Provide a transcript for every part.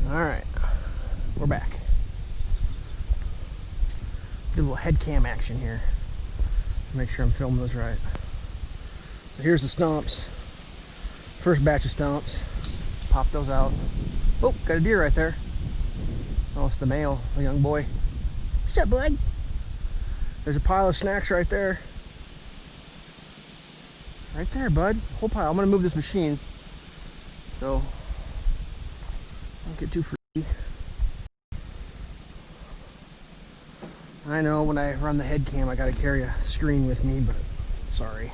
Alright, we're back. Do a little head cam action here. Make sure I'm filming this right. So here's the stumps. First batch of stumps. Pop those out. Oh, got a deer right there. Oh, it's the male, the young boy. What's up, bud? There's a pile of snacks right there. Right there, bud. Whole pile. I'm gonna move this machine, so don't get too free. I know when I run the head cam, I gotta carry a screen with me, but sorry.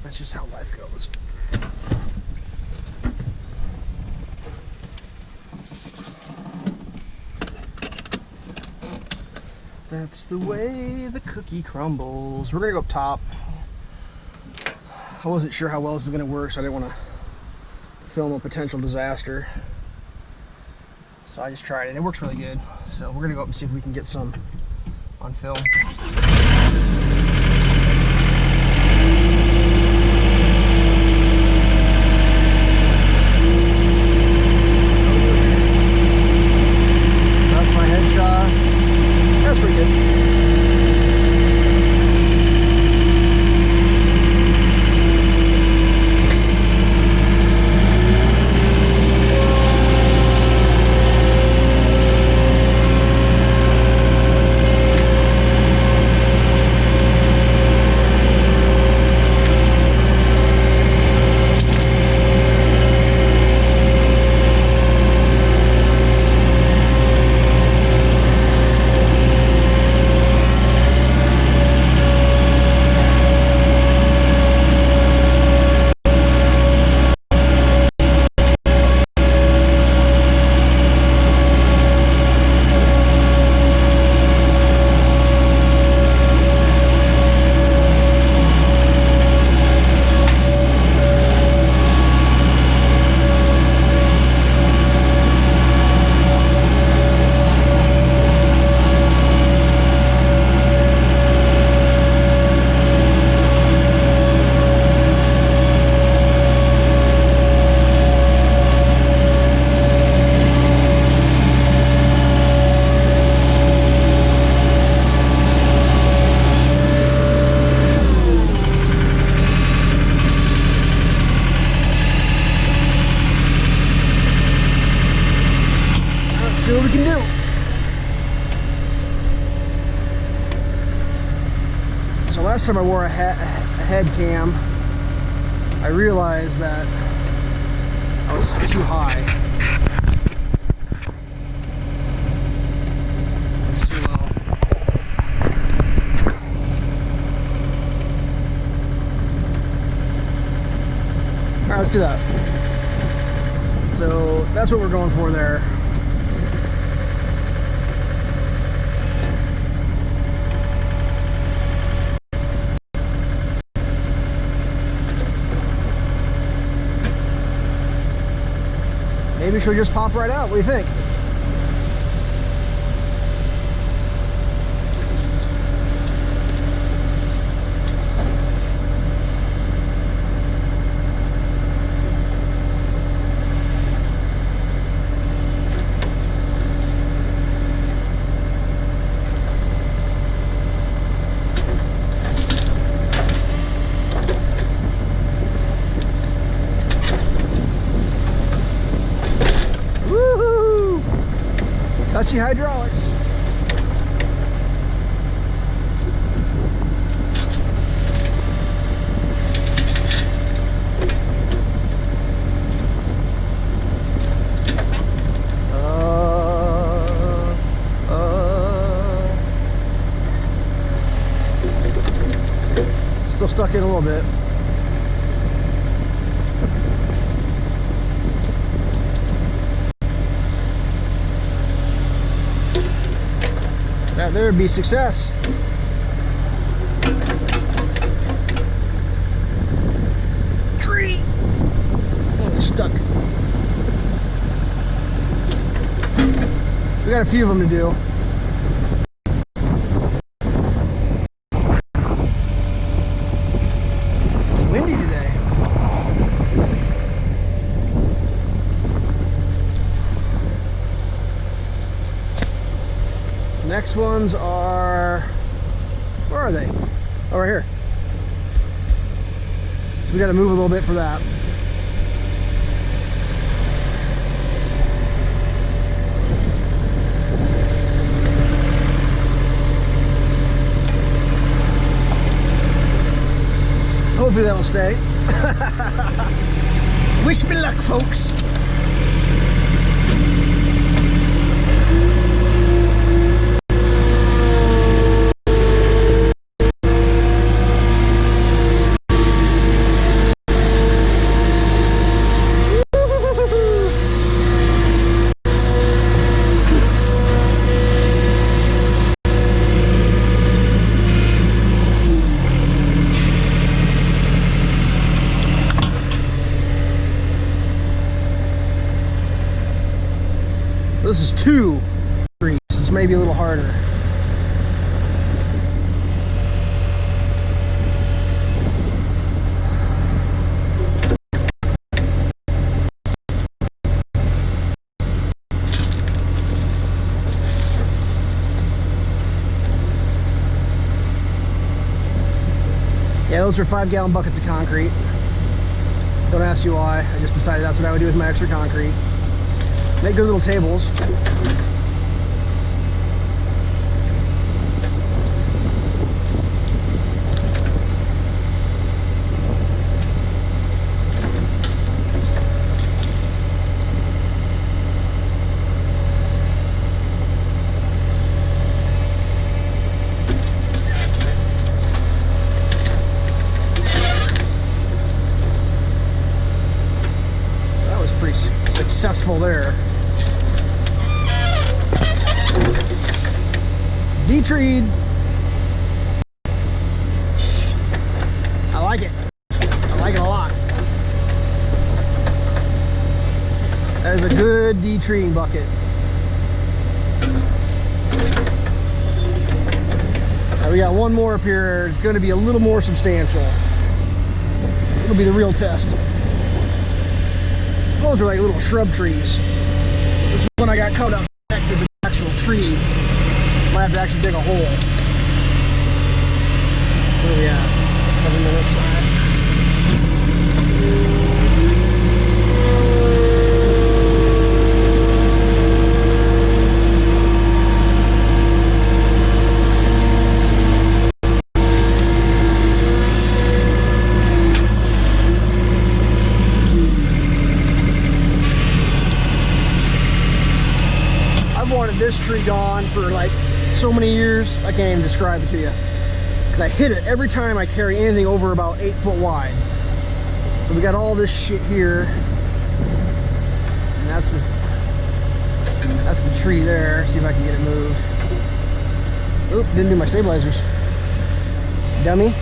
That's just how life goes. That's the way the cookie crumbles. We're gonna go up top. I wasn't sure how well this is gonna work, so I didn't want to film a potential disaster. So I just tried it. It works really good. So we're gonna go up and see if we can get some on film. That's my headshot. That's pretty good. See what we can do. So last time I wore a head cam, I realized that I was too high. That's too low. All right, let's do that. So that's what we're going for there. Maybe she'll just pop right out. What do you think? Touchy hydraulics. Still stuck in a little bit. That there would be success. Tree! Oh, it's stuck. We got a few of them to do. Windy today. next ones are, where are they? Oh, right here. So we got to move a little bit for that. Hopefully that'll stay. Wish me luck, folks. This is 2 degrees. This may be a little harder. Yeah, those are 5-gallon buckets of concrete. Don't ask you why. I just decided that's what I would do with my extra concrete. Make good little tables. That was pretty successful there. De-treed. I like it. I like it a lot. That is a good de-treeing bucket. Now we got one more up here. It's going to be a little more substantial. It'll be the real test. Those are like little shrub trees. This one I got cut up next to the actual tree. Might have to actually dig a hole. What are we at? 7 minutes. I've wanted this tree gone for like so many years, I can't even describe it to you. Because I hit it every time I carry anything over about 8 foot wide. So we got all this shit here. And that's the tree there. See if I can get it moved. Oop, didn't do my stabilizers. Dummy.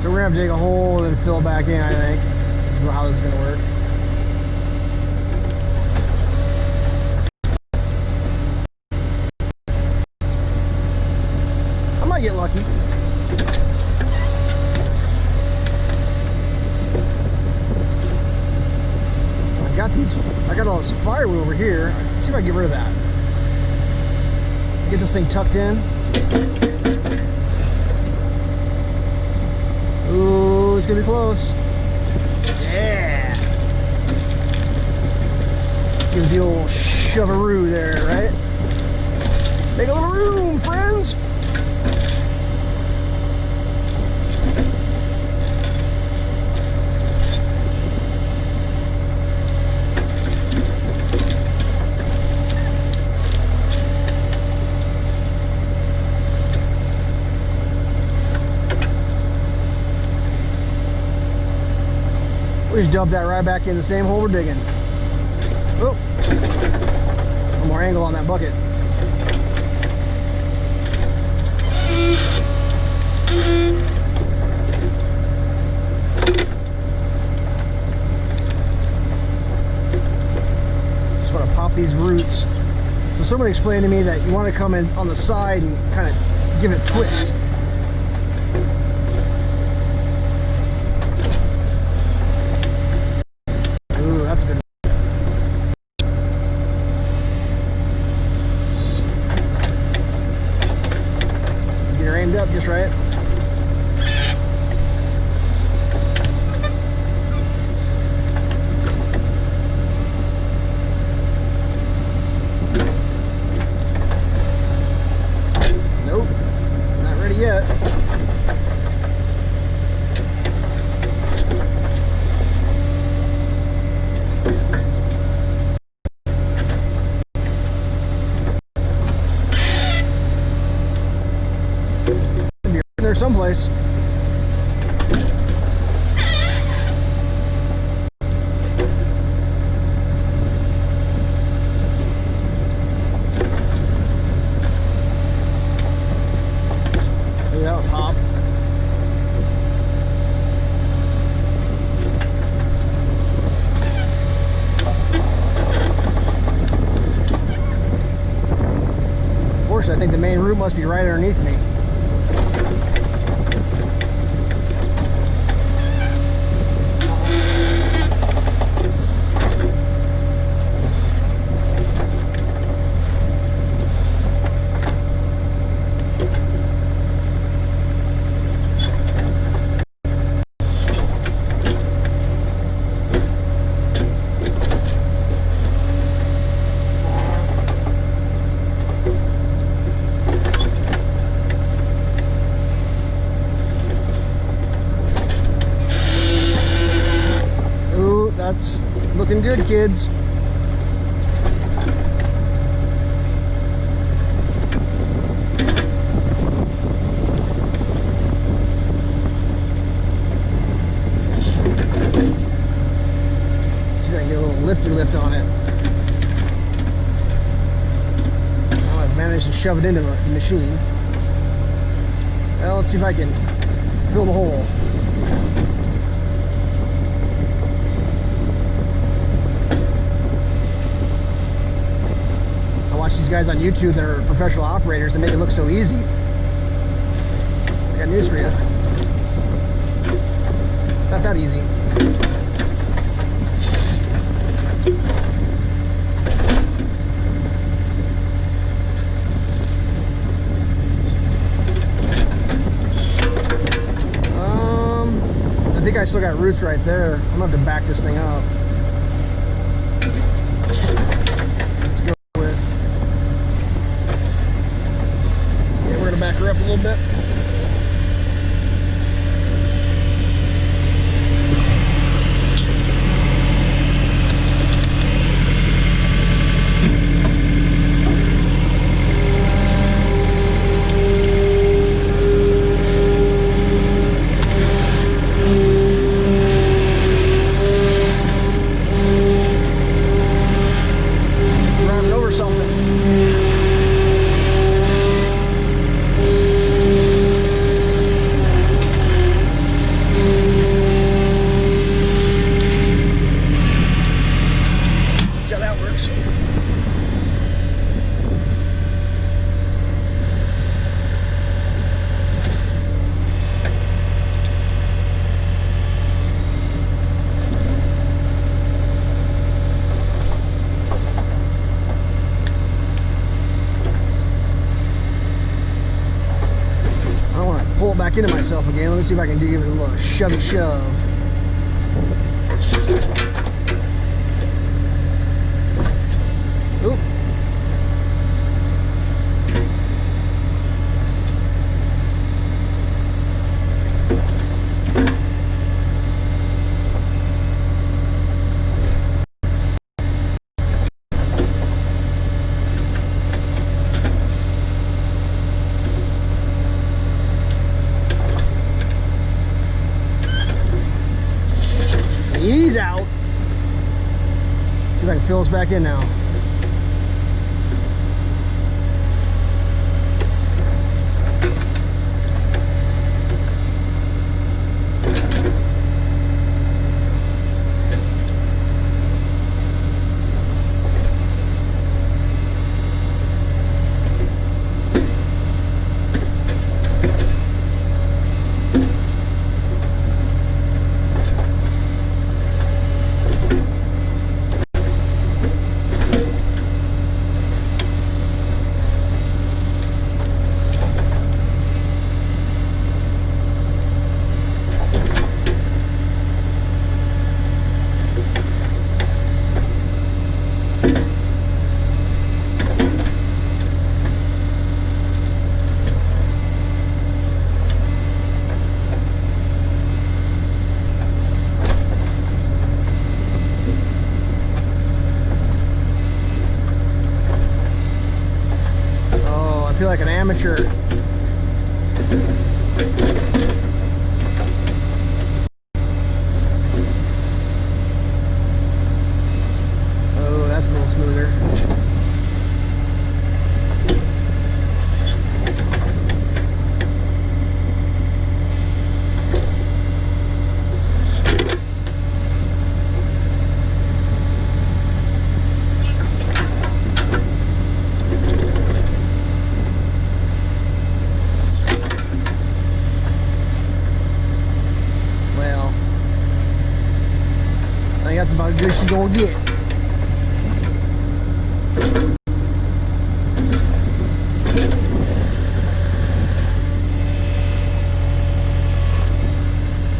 We're gonna have to dig a hole and then fill it back in, I think. This is how this is gonna work. I might get lucky. I got all this firewood over here. Let's see if I can get rid of that. Get this thing tucked in. Ooh, it's gonna be close. Yeah. Give the old shove-a-roo there, right? Make a little room, friends. We just dumped that right back in the same hole we're digging. Oh, one more angle on that bucket. these roots. So someone explained to me that you want to come in on the side and kind of give it a twist. Ooh, that's good. Get her aimed up just right. Nope, not ready yet. Be right there someplace. Maybe that would pop. Unfortunately, I think the main root must be right underneath me. That's looking good, kids. See if I can get a little lifty lift on it. Well, I've managed to shove it into the machine. Well, let's see if I can fill the hole. Watch these guys on YouTube that are professional operators that make it look so easy. I got news for you. It's not that easy. I think I still got roots right there. I'm gonna have to back this thing up. Back her up a little bit. Driving over something. Pull it back into myself again. Let me see if I can give it a little shovey shove. Oop. He's out. See if I can fill us back in now. feel like an amateur. Oh, that's a little smoother. That's about as good as she's gonna get.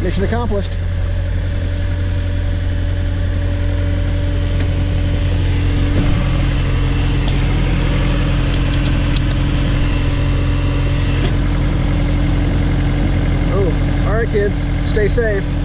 Mission accomplished. Oh, all right, kids, stay safe.